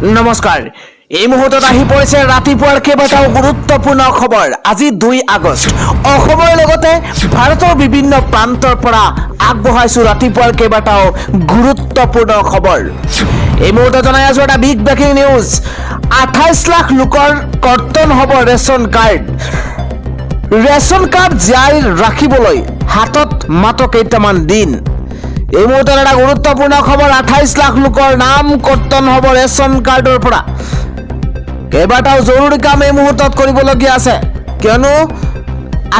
নমস্কাৰ এই মুহূৰ্তত আহি পৰিছে ৰাতিপুৱাৰ কেইবাটাও গুৰুত্বপূৰ্ণ খবৰ। আজি 2 আগষ্ট অসমৰ লগতে ভাৰতৰ বিভিন্ন প্ৰান্তৰ পৰা আগবঢ়াইছো ৰাতিপুৱাৰ কেইবাটাও গুৰুত্বপূৰ্ণ খবৰ। এই মুহূৰ্তত জনাই আছো এটা বিগ ব্ৰেকিং নিউজ। 28 লাখ লোকৰ কৰ্তন হ'ব ৰেচন কাৰ্ড জাৰি ৰাখিবলৈ হাতত মাত্ৰ কেইটামান দিন। এই মুহূৰ্তত এটা গুৰুত্বপূৰ্ণ খবৰ। 28 লাখ লোকৰ নাম কৰ্তন হ'ব ৰেচন কাৰ্ডৰ পৰা। কেইবাটাও জৰুৰী কাম এই মুহূৰ্তত কৰিবলগীয়া আছে, কিয়নো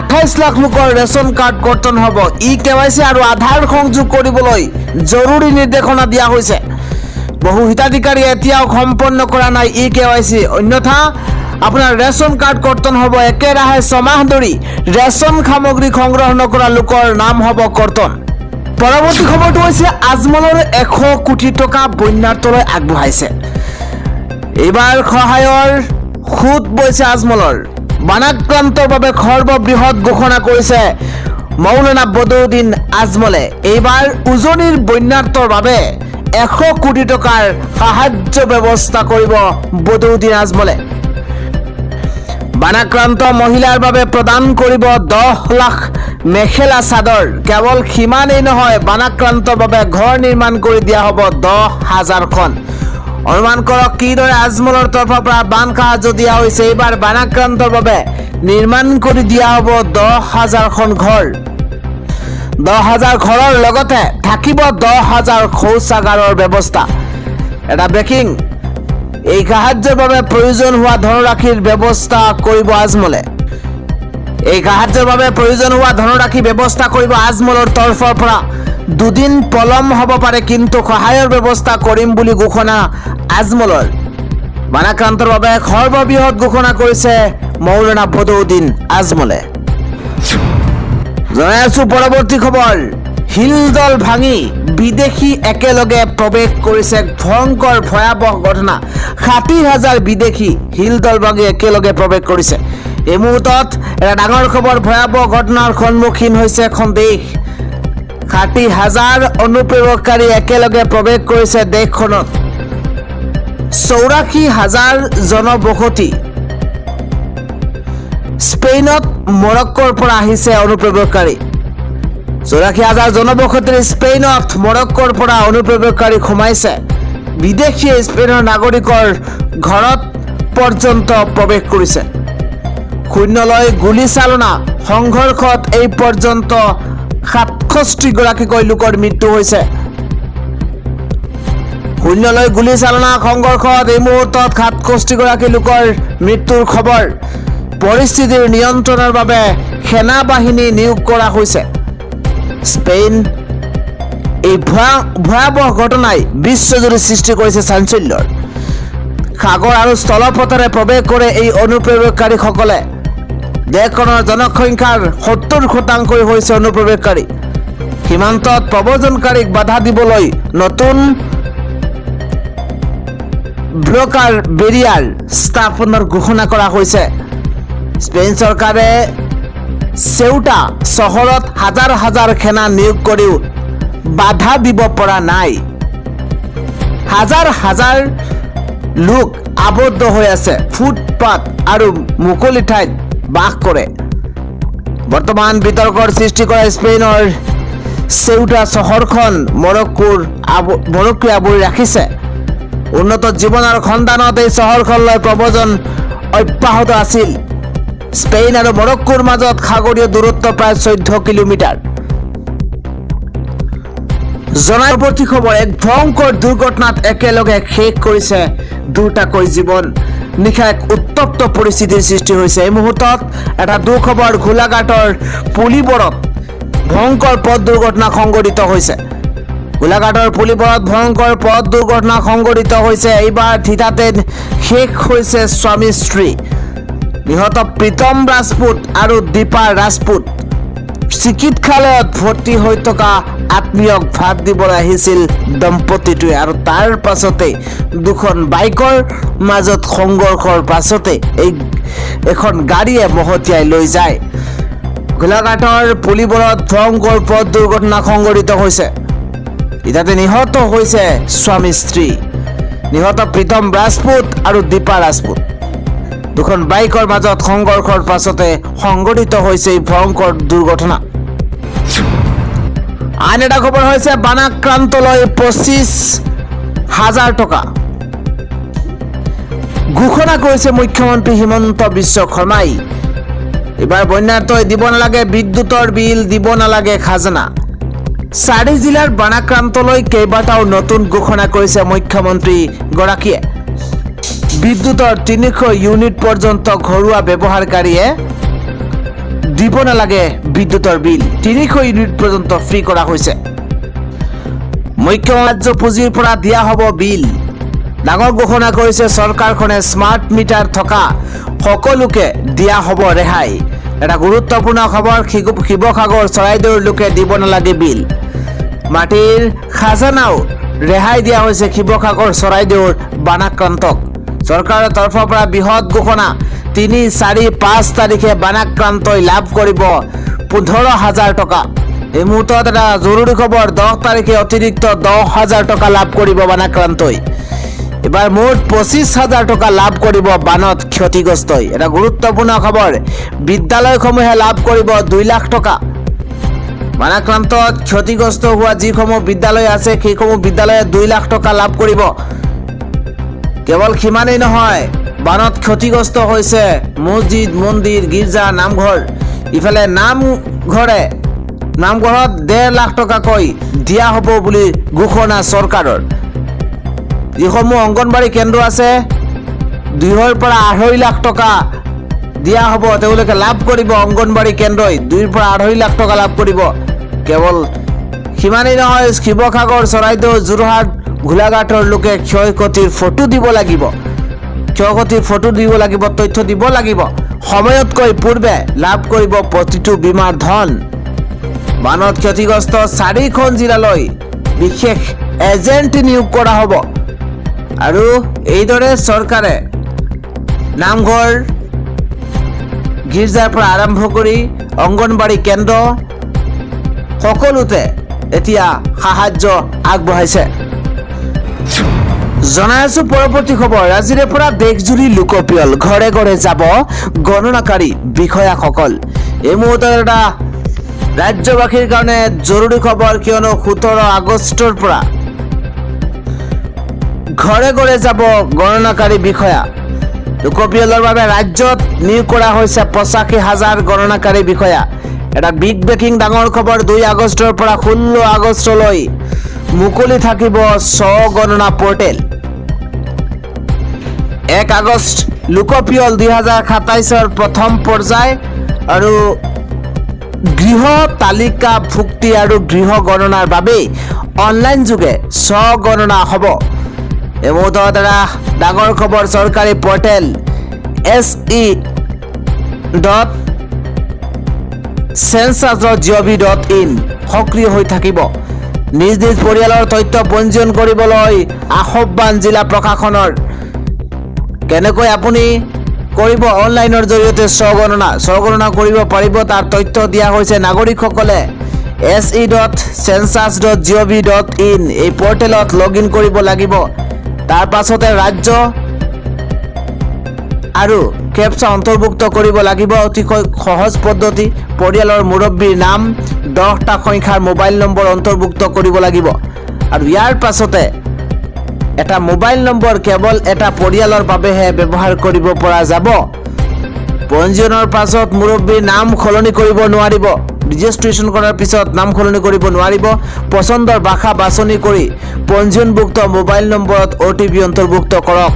28 লাখ লোকৰ ৰেচন কাৰ্ড কৰ্তন হ'ব। KYC আৰু আধাৰ সংযোগ কৰিবলৈ জৰুৰী নিৰ্দেশনা দিয়া হৈছে। বহু হিতাধিকাৰীয়ে এতিয়াও সম্পন্ন কৰা নাই KYC, অন্যথা আপোনাৰ ৰেচন কাৰ্ড কৰ্তন হ'ব। একেৰাহে 6 মাহ ধৰি ৰেচন সামগ্ৰী সংগ্ৰহ নকৰা লোকৰ নাম হ'ব কৰ্তন। পৰৱৰ্তী খবৰটো হৈছে আজমলৰ 100 কোটি টকা বন্যাৰ্থলৈ আগবঢ়াইছে। এইবাৰ সহায়ৰ সুত বৈছে আজমলৰ। বানাক্ৰান্তৰ বাবে সৰ্ববৃহৎ ঘোষণা কৰিছে মৌলানা বদৰুদ্দিন আজমলে। এইবাৰ উজনিৰ বন্যাৰ্থৰ বাবে 100 কোটি টকাৰ সাহায্য ব্যৱস্থা কৰিব বদৰুদ্দিন আজমলে। বানাক্ৰান্ত মহিলাৰ বাবে প্ৰদান কৰিব 10 লাখ মেখেলা চাদৰ। কেৱল সিমানেই নহয়, বানাক্ৰান্তৰ বাবে ঘৰ নিৰ্মাণ কৰি দিয়া হ'ব 10,000খন। অনুমান কৰক কিদৰে আজমলৰ তৰফৰ পৰা বান সাহায্য দিয়া হৈছে। এইবাৰ বানাক্ৰান্তৰ বাবে নিৰ্মাণ কৰি দিয়া হ'ব 10,000খন ঘৰ। 10,000 ঘৰৰ লগতে থাকিব 10,000 শৌচাগাৰৰ ব্যৱস্থা। এটা ব্ৰেকিং, এই সাহায্যৰ বাবে প্ৰয়োজন হোৱা ধনৰাশিৰ ব্যৱস্থা কৰিব আজমলে। এই সাহায্যৰ বাবে প্ৰয়োজন হোৱা ধনৰাশি ব্যৱস্থা কৰিব আজমলৰ তৰফৰ পৰা। 2 দিন পলম হ'ব পাৰে, কিন্তু সহায়ৰ ব্যৱস্থা কৰিম বুলি ঘোষণা আজমলৰ। বানাক্ৰান্তৰ বাবে সৰ্ববৃহৎ ঘোষণা কৰিছে মৌলানা বদৰুদ্দিন আজমলে। জনাই আছো পৰৱৰ্তী খবৰ। শিলদল ভাঙি বিদেশী একেলগে প্ৰৱেশ কৰিছে। ভয়ংকৰ ভয়াৱহ ঘটনা। 60,000 বিদেশী শিলদল ভাঙি একেলগে প্ৰৱেশ কৰিছে। এই মুহূৰ্তত এটা ডাঙৰ খবৰ। ভয়াৱহ ঘটনাৰ সন্মুখীন হৈছে এখন দেশ। 60,000 অনুপ্ৰৱেশকাৰী একেলগে প্ৰৱেশ কৰিছে দেশখনত। 84,000 জনবসতি। স্পেইনত মৰক্কোৰ পৰা আহিছে অনুপ্ৰৱেশকাৰী। 84,000 জনবসতিৰ স্পেইনত মৰক্কোৰ পৰা অনুপ্ৰৱেশকাৰী সোমাইছে। বিদেশীয়ে স্পেইনৰ নাগৰিকৰ ঘৰত পৰ্যন্ত প্ৰৱেশ কৰিছে। শূন্যলৈ গুলীচালনা সংঘৰ্ষত এই পৰ্যন্ত 67 গৰাকীকৈ লোকৰ মৃত্যু হৈছে। শূন্যলৈ গুলীচালনা সংঘৰ্ষত এই মুহূৰ্তত 67 গৰাকী লোকৰ মৃত্যুৰ খবৰ। পৰিস্থিতিৰ নিয়ন্ত্ৰণৰ বাবে সেনা বাহিনী নিয়োগ কৰা হৈছে। স্পেইন এই ভয়াৱহ ঘটনাই বিশ্বজুৰি সৃষ্টি কৰিছে চাঞ্চল্যৰ। সাগৰ আৰু স্থলপথেৰে প্ৰৱেশ কৰে এই অনুপ্ৰৱেশকাৰীসকলে। দেশখনৰ জনসংখ্যাৰ 70% হৈছে অনুপ্ৰৱেশকাৰী। সীমান্তত প্ৰব্ৰজনকাৰীক বাধা দিবলৈ নতুন ব্লকাৰ বেৰিয়াৰ স্থাপনৰ ঘোষণা কৰা হৈছে। স্পেইন চৰকাৰে চেউটা চহৰত হাজাৰ হাজাৰ সেনা নিয়োগ কৰিও বাধা দিব পৰা নাই। হাজাৰ হাজাৰ লোক আবদ্ধ হৈ আছে, ফুটপাথ আৰু মুকলি ঠাইত বাস কৰে। বৰ্তমান বিতৰ্কৰ সৃষ্টি কৰা স্পেইনৰ চেউটা চহৰখন মৰক্কোৱে আৱৰি ৰাখিছে। উন্নত জীৱনৰ সন্ধানত এই চহৰখনলৈ প্ৰব্ৰজন অব্যাহত আছিল। স্পেইন আৰু মৰক্কোৰ মাজত সাগৰীয় দূৰত্ব প্ৰায় 14 কিলোমিটাৰ। পৰৱৰ্তী খবৰ। এক ভয়ংকৰ দুৰ্ঘটনাত একেলগে শেষ কৰিছে 2টাকৈ জীৱন। নিশা এক উত্তপ্ত পৰিস্থিতিৰ সৃষ্টি হৈছে। এই মুহূৰ্তত এটা দুখবৰ। গোলাঘাটৰ পুলিবৰত ভয়ংকৰ পথ দুৰ্ঘটনা সংঘটিত হৈছে। গোলাঘাটৰ পুলিবৰত ভয়ংকৰ পথ দুৰ্ঘটনা সংঘটিত হৈছে। এইবাৰ থিতাতে শেষ হৈছে স্বামী স্ত্ৰী। নিহত প্ৰীতম ৰাজপুত আৰু দীপা ৰাজপুত চিকিৎসালয়ত ভৰ্তি হৈ থকা আত্মীয়ক ভাত দিবলৈ আহিছিল দম্পতীটোৱে, আৰু তাৰ পাছতে দুখন বাইকৰ মাজত সংঘৰ্ষৰ পাছতে এখন গাড়ীয়ে মহতিয়াই লৈ যায়। গোলাঘাটৰ পুলিবৰত ভয়ংকৰ পথ দুৰ্ঘটনা সংঘটিত হৈছে। ইতাতে নিহত হৈছে স্বামী স্ত্ৰী। নিহত প্ৰীতম ৰাজপুত আৰু দীপা ৰাজপুত। দুখন বাইকৰ মাজত সংঘৰ্ষৰ পাছতে সংঘটিত হৈছে এই ভয়ংকৰ দুৰ্ঘটনা। আন এটা খবৰ হৈছে বানাক্ৰান্তলৈ 25,000 টকা ঘোষণা কৰিছে মুখ্যমন্ত্ৰী হিমন্ত বিশ্ব শৰ্মাই। এবাৰ বন্যাতই দিব নালাগে বিদ্যুতৰ বিল, দিব নালাগে খাজনা। 4 জিলাৰ বানাক্ৰান্তলৈ কেইবাটাও নতুন ঘোষণা কৰিছে মুখ্যমন্ত্ৰীগৰাকীয়ে। বিদ্যুতৰ 300 ইউনিট পৰ্যন্ত ঘৰুৱা ব্যৱহাৰকাৰীয়ে দিব নালাগে বিদ্যুতৰ বিল, 300 ইউনিট পৰ্যন্ত ফ্ৰী কৰা হৈছে। মুখ্যমন্ত্ৰী পুঁজিৰ পৰা দিয়া হ'ব বিল। ডাঙৰ ঘোষণা কৰিছে চৰকাৰখনে। স্মাৰ্ট মিটাৰ থকা সকলোকে দিয়া হ'ব ৰেহাই। এটা গুৰুত্বপূৰ্ণ খবৰ, শিৱসাগৰ চৰাইদেউৰ লোকে দিব নালাগে বিল। মাটিৰ খাজানাও ৰেহাই দিয়া হৈছে শিৱসাগৰ চৰাইদেউৰ বানাক্ৰান্তক। চৰকাৰৰ তৰফৰ পৰা বৃহৎ ঘোষণা। 3, 4, 5 তাৰিখে বানাক্ৰান্তই লাভ কৰিব 15,000 টকা। এই মুহূৰ্তত এটা জৰুৰী খবৰ, 10 তাৰিখে অতিৰিক্ত 10,000 টকা লাভ কৰিব বানাক্ৰান্তই। এবাৰ মুঠ 25,000 টকা লাভ কৰিব বানত ক্ষতিগ্ৰস্তই। এটা গুৰুত্বপূৰ্ণ খবৰ, বিদ্যালয়সমূহে লাভ কৰিব 2 লাখ টকা। বানাক্ৰান্তত ক্ষতিগ্ৰস্ত হোৱা যিসমূহ বিদ্যালয় আছে সেইসমূহ বিদ্যালয়ে 2 লাখ টকা লাভ কৰিব। কেৱল সিমানেই নহয়, বানত ক্ষতিগ্ৰস্ত হৈছে মছজিদ, মন্দিৰ, গীৰ্জা, নামঘৰ। ইফালে নামঘৰত 1.5 লাখ টকাকৈ দিয়া হ'ব বুলি ঘোষণা চৰকাৰৰ। যিসমূহ অংগনবাড়ী কেন্দ্ৰ আছে 2 পৰা 2.5 লাখ টকা দিয়া হ'ব, তেওঁলোকে লাভ কৰিব। অংগনবাড়ী কেন্দ্ৰই 2 পৰা 2.5 লাখ টকা লাভ কৰিব। কেৱল সিমানেই নহয়, শিৱসাগৰ, চৰাইদেউ, যোৰহাট, গোলাঘাটৰ লোকে ক্ষয়ক্ষতিৰ ফটো দিব লাগিব। তথ্য দিব লাগিব। সময়তকৈ পূৰ্বে লাভ কৰিব প্ৰতিটো বীমাৰ ধন। বানত ক্ষতিগ্ৰস্ত 4খন জিলালৈ বিশেষ এজেণ্ট নিয়োগ কৰা হ'ব। আৰু এইদৰে চৰকাৰে নামঘৰ, গীৰ্জাৰ পৰা আৰম্ভ কৰি অংগনবাড়ী কেন্দ্ৰ সকলোতে এতিয়া সাহায্য আগবঢ়াইছে। জনাই আছো পৰৱৰ্তী খবৰ। আজিৰে পৰা দেশজুৰি লোকপিয়ল, ঘৰে ঘৰে যাব গণনাকাৰী বিষয়াসকল। এই মুহূৰ্তত এটা ৰাজ্যবাসীৰ কাৰণে জৰুৰী খবৰ, কিয়নো 17 আগষ্টৰ পৰা ঘৰে ঘৰে যাব গণনাকাৰী বিষয়া। লোকপিয়লৰ বাবে ৰাজ্যত নিয়োগ কৰা হৈছে 85,000 গণনাকাৰী বিষয়া। এটা বিগ ব্ৰেকিং ডাঙৰ খবৰ, 2 আগষ্টৰ পৰা 16 আগষ্টলৈ মুকলি থাকিব স্ব-গণনা পৰ্টেল। 1 আগষ্ট লোকপিয়ল 2027ৰ প্ৰথম পৰ্যায় আৰু গৃহ তালিকা ভুক্তি আৰু গৃহ গণনাৰ বাবে অনলাইন যোগে স্ব-গণনা হ'ব। এই মুহূৰ্তত এটা ডাঙৰ খবৰ, চৰকাৰী পৰ্টেল se.census.gov.in সক্ৰিয় হৈ থাকিব। নিজ নিজ পৰিয়ালৰ তথ্য পঞ্জীয়ন কৰিবলৈ আহ্বান জিলা প্ৰশাসনৰ। কেনেকৈ আপুনি কৰিব অনলাইনৰ জৰিয়তে স্ব-গণনা কৰিব পাৰিব, তাৰ তথ্য দিয়া হৈছে নাগৰিকসকলে। se.census.gov.in এই পৰ্টেলত লগইন কৰিব লাগিব। তাৰ পাছতে ৰাজ্য আৰু কেপচা অন্তৰ্ভুক্ত কৰিব লাগিব। অতিশয় সহজ পদ্ধতি। পৰিয়ালৰ মুৰব্বীৰ নাম, 10টা সংখ্যাৰ মোবাইল নম্বৰ অন্তৰ্ভুক্ত কৰিব লাগিব। আৰু ইয়াৰ পাছতে এটা মোবাইল নম্বৰ কেৱল এটা পৰিয়ালৰ বাবেহে ব্যৱহাৰ কৰিব পৰা যাব। পঞ্জীয়নৰ পাছত মুৰব্বীৰ নাম সলনি কৰিব নোৱাৰিব। ৰেজিষ্ট্ৰেশ্যন কৰাৰ পিছত নাম সলনি কৰিব নোৱাৰিব। পচন্দৰ ভাষা বাছনি কৰি পঞ্জীয়নভুক্ত মোবাইল নম্বৰত OTP অন্তৰ্ভুক্ত কৰক।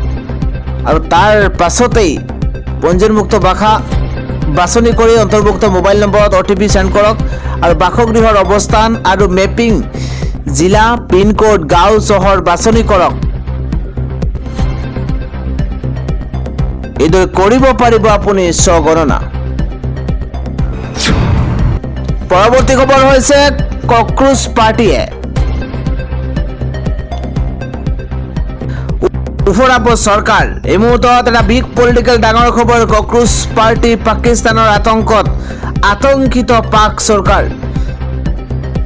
আৰু তাৰ পাছতেই পঞ্জীয়নভুক্ত ভাষা বাছনি কৰি অন্তৰ্ভুক্ত মোবাইল নম্বৰত OTP চেণ্ড কৰক। আৰু বাসগৃহৰ অৱস্থান আৰু মেপিং, জিলা, পিনক'ড, গাঁও, চহৰ বাছনি কৰক। এইদৰে কৰিব পাৰিব আপুনি স্ব-গণনা। পৰৱৰ্তী খবৰ হৈছে কক্ৰোচ পাৰ্টিয়ে উফৰাব চৰকাৰ। এই মুহূৰ্তত এটা বিগ পলিটিকেল ডাঙৰ খবৰ, কক্ৰোচ পাৰ্টি পাকিস্তানৰ আতংকত আতংকিত পাক চৰকাৰ।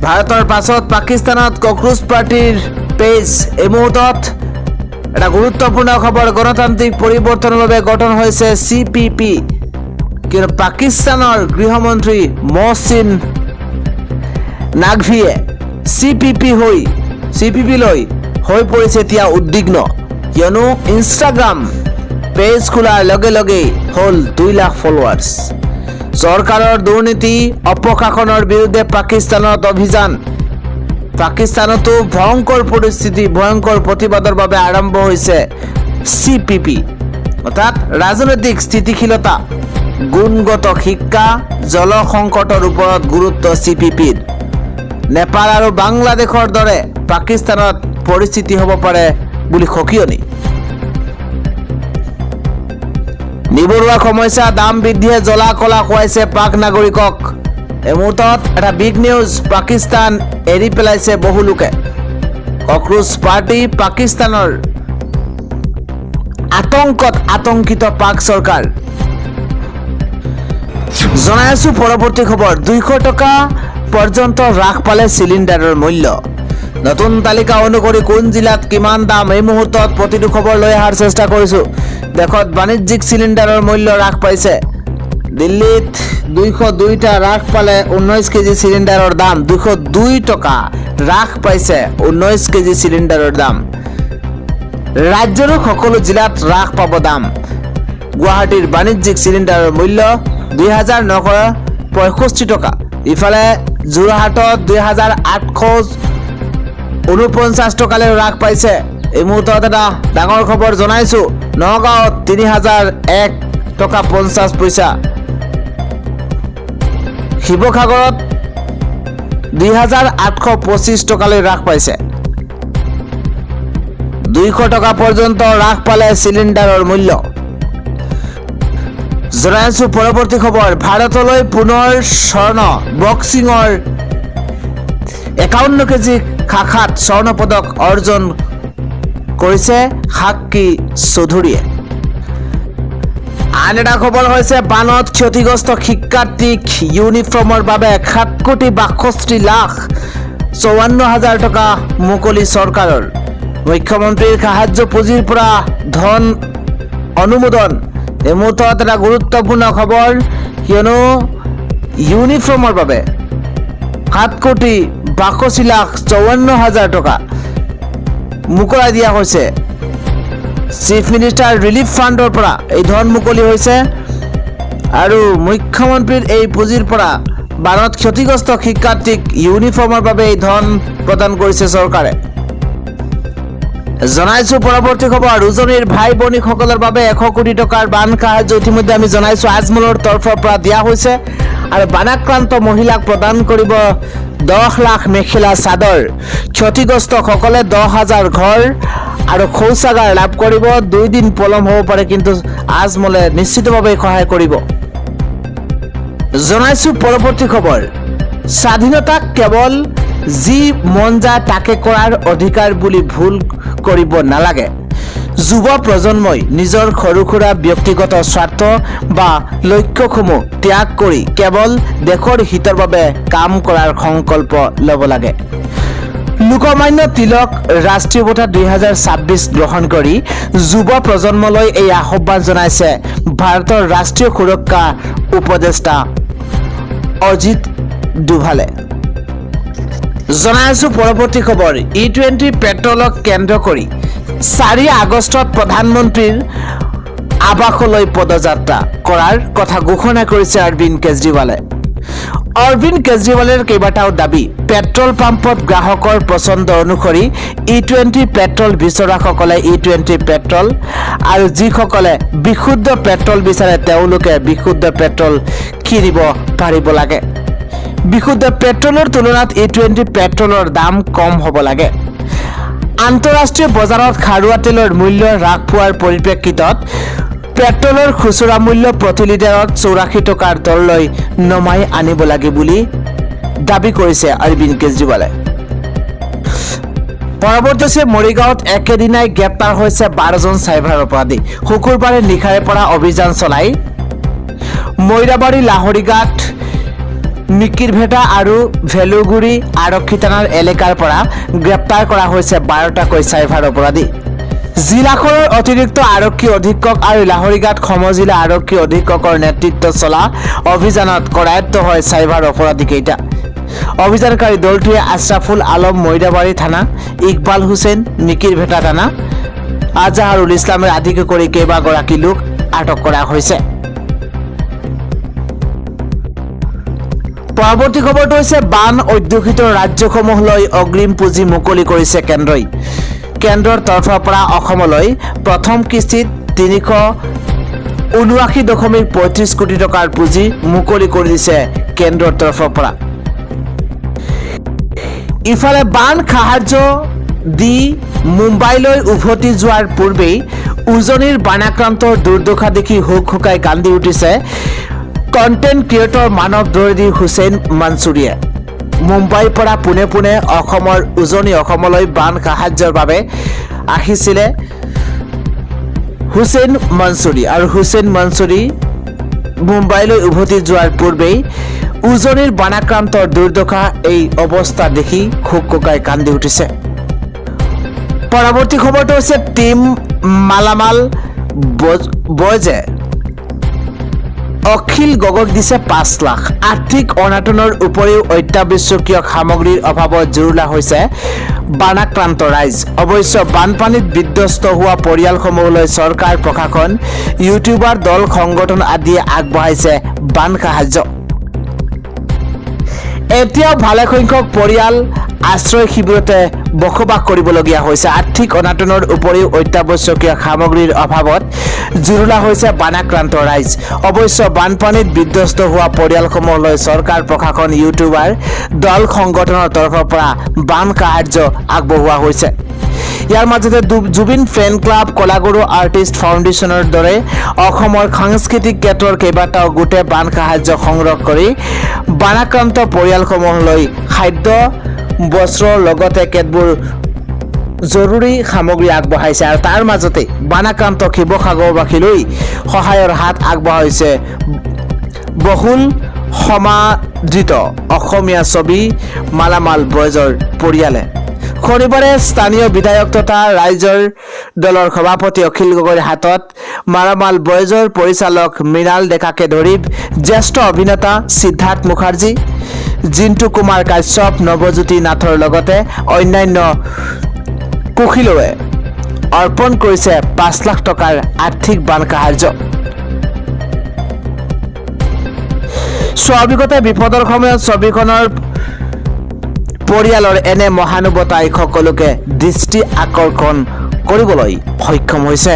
ভাৰতৰ পাছত পাকিস্তানত কক্ৰোচ পাৰ্টিৰ পেজ এই মুহূৰ্তত এটা গুৰুত্বপূৰ্ণ খবৰ। গণতান্ত্ৰিক পৰিৱৰ্তনৰ বাবে গঠন হৈছে CPP, কিন্তু পাকিস্তানৰ গৃহমন্ত্ৰী মহচিন নাকভিয়ে CPP লৈ হৈ পৰিছে এতিয়া উদ্বিগ্ন, কিয়নো ইনষ্টাগ্ৰাম পেজ খোলাৰ লগে লগেই হ'ল 2 লাখ ফলোৱাৰ্ছ। চৰকাৰৰ দুৰ্নীতি অপশাসনৰ বিৰুদ্ধে পাকিস্তানত অভিযান। পাকিস্তানতো ভয়ংকৰ পৰিস্থিতি, ভয়ংকৰ প্ৰতিবাদৰ বাবে আৰম্ভ হৈছে CPP, অৰ্থাৎ ৰাজনৈতিক স্থিতিশীলতা, গুণগত শিক্ষা, জল সংকটৰ ওপৰত গুৰুত্ব CPPৰ। নেপাল আৰু বাংলাদেশৰ দৰে পাকিস্তানত পৰিস্থিতি হ'ব পাৰে বুলি সকিয়নি। নিবনুৱা সমস্যা, দাম বৃদ্ধিয়ে জ্বলা কলা খুৱাইছে পাক নাগৰিকক। এই মুহূৰ্তত এটা বিগ নিউজ, পাকিস্তান এৰি পেলাইছে বহু লোকে। কক্ৰোচ পাৰ্টি, পাকিস্তানৰ আতংকত আতংকিত পাক চৰকাৰ। জনাই আছো পৰৱৰ্তী খবৰ। 200 টকা পৰ্যন্ত হ্ৰাস পালে চিলিণ্ডাৰৰ মূল্য। নতুন তালিকা অনুসৰি কোন জিলাত কিমান দাম, এই মুহূৰ্তত প্ৰতিটো খবৰ লৈ অহাৰ চেষ্টা কৰিছোঁ। দেশত বাণিজ্যিক চিলিণ্ডাৰৰ মূল্য হ্ৰাস পাইছে। দিল্লীত 202টা হ্ৰাস পালে 19 কেজি চিলিণ্ডাৰৰ দাম। 202 টকা হ্ৰাস পাইছে 19 কেজি চিলিণ্ডাৰৰ দাম। ৰাজ্যৰো সকলো জিলাত হ্ৰাস পাব দাম। গুৱাহাটীৰ বাণিজ্যিক চিলিণ্ডাৰৰ মূল্য 2,965 টকা। ইফালে যোৰহাটত 2,849 টকালৈ হ্ৰাস পাইছে। এই মুহূৰ্তত এটা ডাঙৰ খবৰ জনাইছোঁ। নগাঁৱত 3,001 টকা 50 পইচা। শিৱসাগৰত 2,825 টকালৈ হ্ৰাস পাইছে। 200 টকা পৰ্যন্ত হ্ৰাস পালে চিলিণ্ডাৰৰ মূল্য। জনাইছোঁ পৰৱৰ্তী খবৰ। ভাৰতলৈ পুনৰ স্বৰ্ণ। বক্সিঙৰ 51 কেজি শাখাত স্বৰ্ণ পদক অৰ্জন কৰিছে সাক্ষী চৌধুৰীয়ে। আন এটা খবৰ হৈছে বানত ক্ষতিগ্ৰস্ত শিক্ষাৰ্থীক ইউনিফৰ্মৰ বাবে 7,62,54,000 টকা মুকলি চৰকাৰৰ। মুখ্যমন্ত্ৰীৰ সাহায্য পুঁজিৰ পৰা ধন অনুমোদন। এই মুহূৰ্তত এটা গুৰুত্বপূৰ্ণ খবৰ, কিয়নো ইউনিফৰ্মৰ বাবে 7,62,54,000 টকা মুকলাই দিয়া হৈছে। চিফ মিনিষ্টাৰ ৰিলিফ ফাণ্ডৰ পৰা এই ধন মুকলি হৈছে আৰু মুখ্যমন্ত্ৰীৰ এই পুঁজিৰ পৰা বানত ক্ষতিগ্ৰস্ত শিক্ষাৰ্থীক ইউনিফৰ্মৰ বাবে এই ধন প্ৰদান কৰিছে চৰকাৰে। জনাইছোঁ পৰৱৰ্তী খবৰ। উজনিৰ ভাই ভনীসকলৰ বাবে 100 কোটি টকাৰ বান সাহায্য ইতিমধ্যে আমি জনাইছোঁ আজমলৰ তৰফৰ পৰা দিয়া হৈছে আৰু বানাক্ৰান্ত মহিলাক প্ৰদান কৰিব 10 লাখ মেখেলা চাদৰ। ক্ষতিগ্ৰস্তসকলে 10,000 ঘৰ আৰু শৌচাগাৰ লাভ কৰিব। 2 দিন পলম হ'ব পাৰে, কিন্তু আজমলে নিশ্চিতভাৱে সহায় কৰিব। জনাইছোঁ পৰৱৰ্তী খবৰ। স্বাধীনতাক কেৱল যি মন যায় তাকে কৰাৰ অধিকাৰ বুলি ভুল কৰিব নালাগে। যুৱ প্ৰজন্মই নিজৰ সৰু সুৰা ব্যক্তিগত স্বাৰ্থ বা লক্ষ্যসমূহ ত্যাগ কৰি কেৱল দেশৰ হিতৰ বাবে কাম কৰাৰ সংকল্প ল'ব লাগে। লোকমান্য তিলক ৰাষ্ট্ৰীয় বঁটা 2026 গ্ৰহণ কৰি যুৱ প্ৰজন্মলৈ এই আহ্বান জনাইছে ভাৰতৰ ৰাষ্ট্ৰীয় সুৰক্ষা উপদেষ্টা অজিত ডোভালে। জনাইছোঁ পৰৱৰ্তী খবৰ। E20 পেট্ৰলক কেন্দ্ৰ কৰি 4 আগষ্টত প্ৰধানমন্ত্ৰীৰ আৱাসলৈ পদযাত্ৰা কৰাৰ কথা ঘোষণা কৰিছে অৰবিন্দ কেজৰিৱালে। অৰবিন্দ কেজৰিৱালৰ কেইবাটাও দাবী। পেট্ৰল পাম্পত গ্ৰাহকৰ পচন্দ অনুসৰি E20 পেট্ৰল বিচৰাসকলে E20 পেট্ৰল আৰু যিসকলে বিশুদ্ধ পেট্ৰল বিচাৰে তেওঁলোকে বিশুদ্ধ পেট্ৰল কিনিব পাৰিব লাগে। বিশুদ্ধ পেট্ৰলৰ তুলনাত E20 পেট্ৰলৰ দাম কম হ'ব লাগে। আন্তঃৰাষ্ট্ৰীয় বজাৰত খাৰুৱা তেলৰ মূল্য হ্ৰাস পোৱাৰ পৰিপ্ৰেক্ষিতত পেট্ৰলৰ খুচুৰা মূল্য প্ৰতি লিটাৰত 84 টকাৰ তললৈ নমাই আনিব লাগে বুলি দাবী কৰিছে অৰবিন্দ কেজৰিৱালে। পৰৱৰ্তী মৰিগাঁৱত একেদিনাই গ্ৰেপ্তাৰ হৈছে 12জন চাইবাৰ অপৰাধী। শুকুৰবাৰে নিশাৰে পৰা অভিযান চলাই মৈৰাবাৰী, লাহৰীঘাট, মিকিৰভেটা আৰু ভেলুগুৰি আৰক্ষী থানাৰ এলেকাৰ পৰা গ্ৰেপ্তাৰ কৰা হৈছে 12টাকৈ চাইবাৰ অপৰাধী। জিলাখনৰ অতিৰিক্ত আৰক্ষী অধীক্ষক আৰু লাহৰীঘাট সমজিলা আৰক্ষী অধীক্ষকৰ নেতৃত্বত চলা অভিযানত কৰায়ত্ব হয় চাইবাৰ অপৰাধীকেইটা। অভিযানকাৰী দলটোৱে আশ্ৰাফুল আলম মৈদাবাৰী থানা, ইকবাল হুছেইন নিকিৰভেটা থানা, আজাহাৰুল ইছলামেৰ আদিকে কৰি কেইবাগৰাকী লোক আটক কৰা হৈছে। পৰৱৰ্তী খবৰটো হৈছে বান অধ্যুষিত ৰাজ্যসমূহলৈ অগ্ৰিম পুঁজি মুকলি কৰিছে কেন্দ্ৰই। কেন্দ্ৰৰ তৰফৰ পৰা অসমলৈ প্ৰথম কিস্তিত 379.35 কোটি টকাৰ পুঁজি মুকলি কৰি দিছে কেন্দ্ৰৰ তৰফৰ পৰা। ইফালে বান সাহায্য দি মুম্বাইলৈ উভতি যোৱাৰ পূৰ্বেই উজনিৰ বানাক্ৰান্তৰ দুৰ্দশা দেখি হুকহুকাই কান্দি উঠিছে কণ্টেণ্ট ক্ৰিয়েটৰ মানৱ দৰ্দী হুছেইন মনছুৰীয়ে। মুম্বাইৰ পৰা পোনে পোনে অসমৰ উজনি অসমলৈ বান সাহায্যৰ বাবে আহিছিলে হুছেইন মনছুৰী, আৰু হুছেইন মনছুৰী মুম্বাইলৈ উভতি যোৱাৰ পূৰ্বেই উজনিৰ বানাক্ৰান্তৰ দুৰ্দশা এই অৱস্থা দেখি হুকহুকাই কান্দি উঠিছে। পৰৱৰ্তী খবৰটো হৈছে টিম মালামাল বয়জে অখিল গগৈক দিছে 5 লাখ। আৰ্থিক অনাটনৰ উপৰিও অত্যাৱশ্যকীয় সামগ্ৰীৰ অভাৱত জুৰুলা হৈছে বানাক্ৰান্ত ৰাইজ। অৱশ্যে বানপানীত বিধ্বস্ত হোৱা পৰিয়ালসমূহলৈ চৰকাৰ, প্ৰশাসন, ইউটিউবাৰ দল, সংগঠন আদিয়ে আগবঢ়াইছে বান সাহায্য। এতিয়াও ভালেসংখ্যক পৰিয়াল আশ্ৰয় শিবিৰতে বসবাস কৰিবলগীয়া হৈছে। আৰ্থিক অনাটনৰ উপৰিও অত্যাৱশ্যকীয় সামগ্ৰীৰ অভাৱত জুৰুলা হৈছে বানাক্ৰান্ত ৰাইজ। অৱশ্যে বানপানীত বিধ্বস্ত হোৱা পৰিয়ালসমূহলৈ চৰকাৰ, প্ৰশাসন, ইউটিউবাৰ দল, সংগঠনৰ তৰফৰ পৰা বান সাহায্য আগবঢ়োৱা হৈছে। ইয়াৰ মাজতে জুবিন ফেন ক্লাব, কলাগুৰু আৰ্টিষ্ট ফাউণ্ডেশ্যনৰ দৰে অসমৰ সাংস্কৃতিক ক্ষেত্ৰৰ কেইবাটাও গোটে বান সাহায্য সংগ্ৰহ কৰি বানাক্ৰান্ত পৰিয়ালসমূহলৈ খাদ্য, বস্ত্ৰৰ লগতে কেতবোৰ জৰুৰী সামগ্ৰী আগবঢ়াইছে। আৰু তাৰ মাজতে বানাক্ৰান্ত শিৱসাগৰবাসীলৈ সহায়ৰ হাত আগবঢ়াইছে বহুল সমাদৃত অসমীয়া ছবি মালামাল বয়জৰ পৰিয়ালে। শনিবাৰে স্থানীয় বিধায়ক তথা ৰাইজৰ দলৰ সভাপতি অখিল গগৈৰ হাতত মালামাল বয়জৰ পৰিচালক মৃণাল ডেকাকে ধৰি জ্যেষ্ঠ অভিনেতা সিদ্ধাৰ্থ মুখাৰ্জী, জিন্তু কুমাৰ কাশ্যপ, নৱজ্যোতি নাথৰ লগতে অন্যান্য কুশীলৱে অৰ্পণ কৰিছে 5 লাখ টকাৰ আৰ্থিক বান সাহায্য। স্বাভাৱিকতে বিপদৰ সময়ত ছবিখনৰ পৰিয়ালৰ এনে মহানুভৱতাই সকলোকে দৃষ্টি আকৰ্ষণ কৰিবলৈ সক্ষম হৈছে।